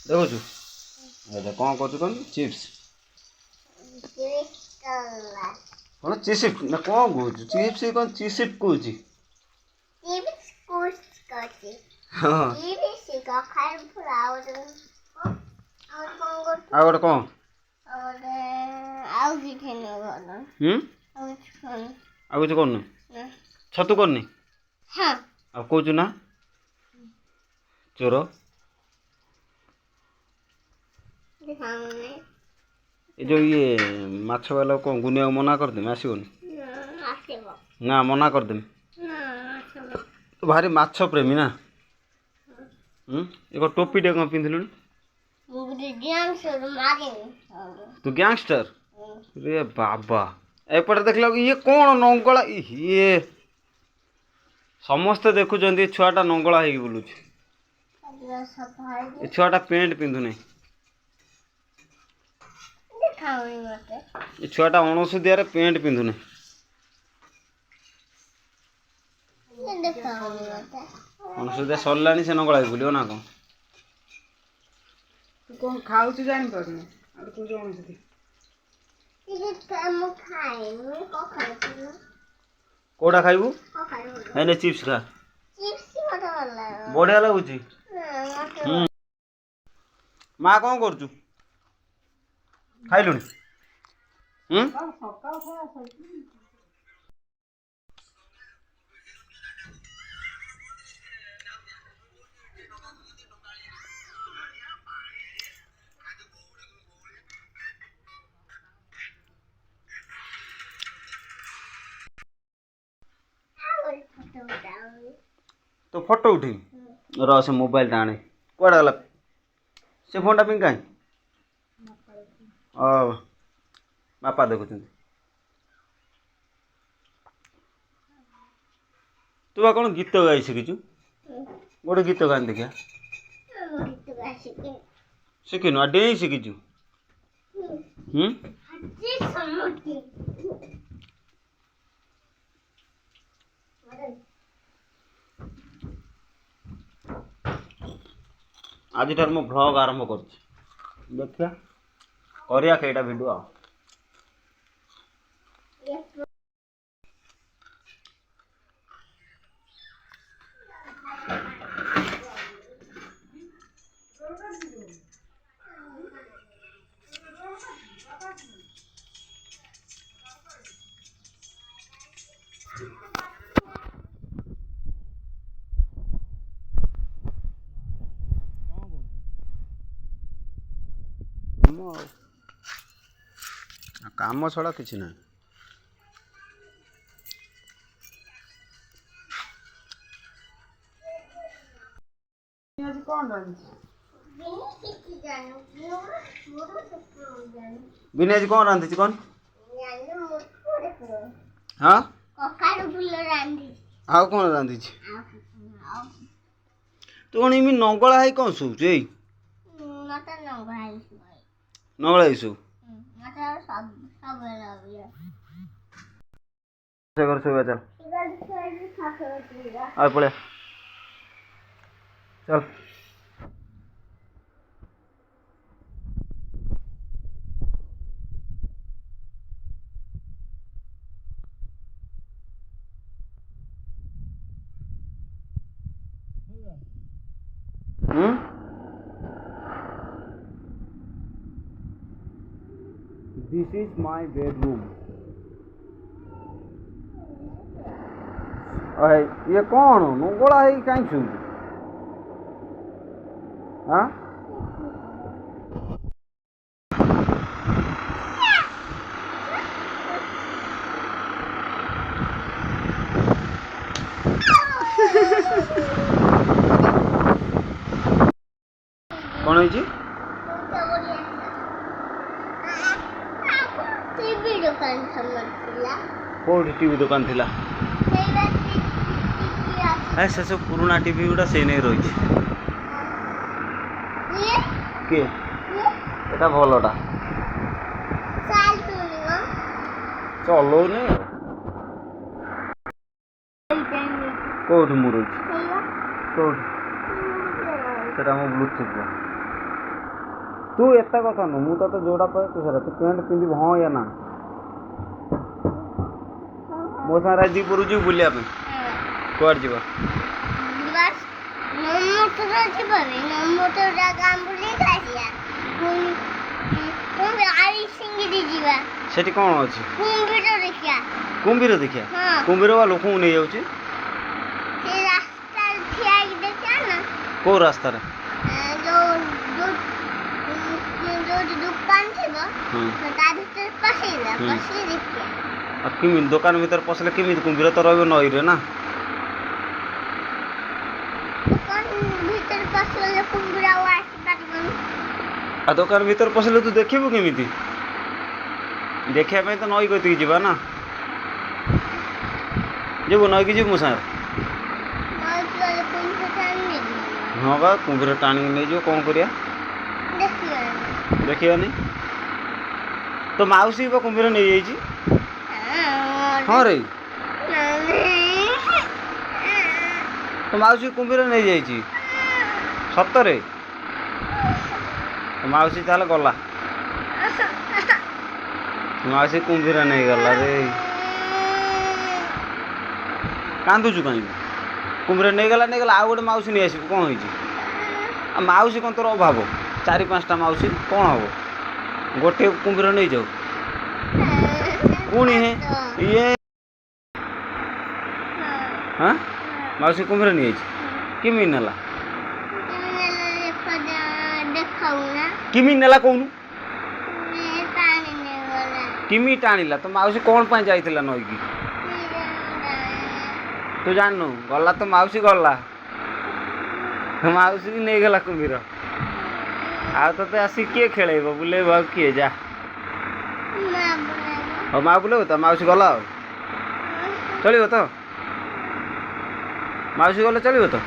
देखु अच्छा कौन कौन चिप्स कौन चिप्स ना कौन कौच चिप्स कौन चिप्स कौच हाँ आ गोटे कौन आ कुछ करनी छतु करनी आ कौचु ना चोर ये जो ये माछ वाला कौन गुनिया मना कर दे आसबन ना मना कर दे तो भारी माछ प्रेमी ना एक टोपी टे कौन पिंधलु तू गैंगस्टर रे बाबा एपटे देख ये कौन नंगला ये समस्ते देखुं छुआटा नंगला हो बुलू छुआटा पेंट पिंधु नहीं ये छुआटा अणसुदिया पेंट पिंधु नहीं अणसुदिया सरला से नंगला बुल ना कौन तू कौन खाऊ जानी पारनी तू जो कोड़ा खाइबू है चिप्स खा बढ़िया लगुच माँ कौन कर खाइलु तो फोटो उठी र से मोबाइल टाणे कौड़ा गला से फोन टा पिंग कहीं बापा देखुं तू बा कौन गीत गाई शिखु गोटे गीत गान देखिया शिखिनु डे शिखिचु आज टार मो ब्लॉग आरंभ कर देखिया करिया केटा वीडियो काम छड़ा किसी ना बिनी आज कौन रांधि कौन हाँ आउ कौन रांधि तू कौन इमी नंगला है कौन शोच नंगला शो घर सोया चल आ पड़े चल This is my bedroom. ये कौन नंगला है कहीं छू हाँ कौन है कौटी टीवी दुकान थिला से सब पुराना टीवी गुड़ा से नहीं रही के एटा भलटा चलो नहीं कौट मुझे कौट से ब्लूटूथ तू एत कथा नु मु तो जोड़ा पे तू सर तू पैंट पिंदी हाँ या ना मो सारा जी पुरु जी बुलिया पे कुआड जीवा बस मोटर जीवाबे मोटर रा काम बुली खासिया तुम आई सिंगी जीवा सेठी कोन अछि कुंभीर देखिया हां कुंभीर वाला लोक नहीं जाउची से रास्ता थिया कि देखिया ना को रास्ता रे जो दुकान छे बा ता भीतर पसेला पसे देखिया आ किमि दुकान भीतर पसले किमि कुंभीर तो रहबे नई रे ना दुकान भीतर पसले कुंभीर वास पाटिबन आ दुकान भीतर पसले तू देखिबो केमिति देखिया पे तो नई गति जीवा ना जेबो नई की जीव मुसार हाँ बा कुंभीर टाणी नहीं जो कौन करिया देखिया नहीं तो माउसी बा कुंभीर नहीं जाई छी हाँ रे तो माउसी कुंभीर नहीं जाई छी सतरे तो माउसी ताले गला माउसी कुंभीर नहीं गला रे कांदुचु कहीं कुंभीर नहीं गला आ गोटे माउसी नहीं आसब कौन हो माउसी कौन तोर अभाव 4-5टा माउसी कौन हम गोटे कुंभीर नहीं जाऊ पुणी है ये हाँ माउसी कुंभीर नहीं किमी नेला किमी नेला कौन किमी टाणिला तो माउसी कौन पाई जाइतिला नई की तू जानू गला तो माउसी गला माउसी भी नहीं गला कुंभीर आ तो आसी किए खेलेब बुले किए जा हाँ माँ बुले तो माउसी गला चलो तो माउसी गले चलो तो